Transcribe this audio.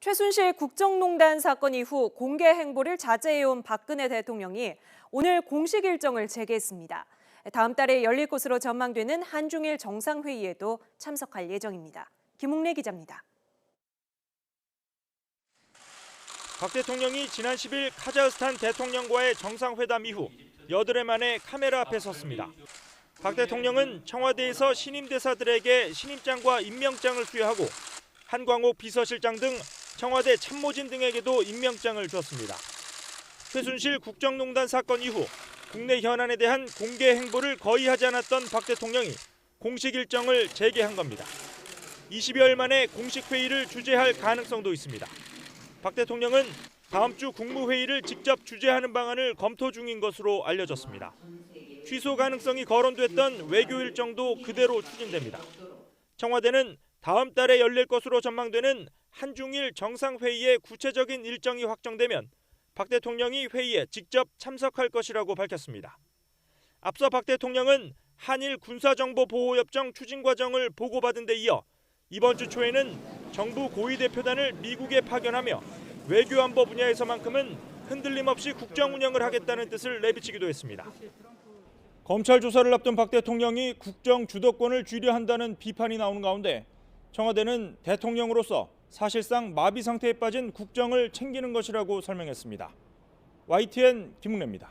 최순실 국정농단 사건 이후 공개 행보를 자제해온 박근혜 대통령이 오늘 공식 일정을 재개했습니다. 다음 달에 열릴 것으로 전망되는 한중일 정상회의에도 참석할 예정입니다. 김웅래 기자입니다. 박 대통령이 지난 10일 카자흐스탄 대통령과의 정상회담 이후 여드레 만에 카메라 앞에 섰습니다. 박 대통령은 청와대에서 신임 대사들에게 신임장과 임명장을 수여하고 한광옥 비서실장 등 청와대 참모진 등에게도 임명장을 줬습니다. 최순실 국정농단 사건 이후 국내 현안에 대한 공개 행보를 거의 하지 않았던 박 대통령이 공식 일정을 재개한 겁니다. 20여일 만에 공식 회의를 주재할 가능성도 있습니다. 박 대통령은 다음 주 국무회의를 직접 주재하는 방안을 검토 중인 것으로 알려졌습니다. 취소 가능성이 거론됐던 외교 일정도 그대로 추진됩니다. 청와대는 다음 달에 열릴 것으로 전망되는 한중일 정상회의의 구체적인 일정이 확정되면 박 대통령이 회의에 직접 참석할 것이라고 밝혔습니다. 앞서 박 대통령은 한일 군사정보보호협정 추진 과정을 보고받은 데 이어 이번 주 초에는 정부 고위 대표단을 미국에 파견하며 외교안보 분야에서만큼은 흔들림 없이 국정 운영을 하겠다는 뜻을 내비치기도 했습니다. 검찰 조사를 앞둔 박 대통령이 국정 주도권을 쥐려 한다는 비판이 나오는 가운데 청와대는 대통령으로서 사실상 마비 상태에 빠진 국정을 챙기는 것이라고 설명했습니다. YTN 김웅래입니다.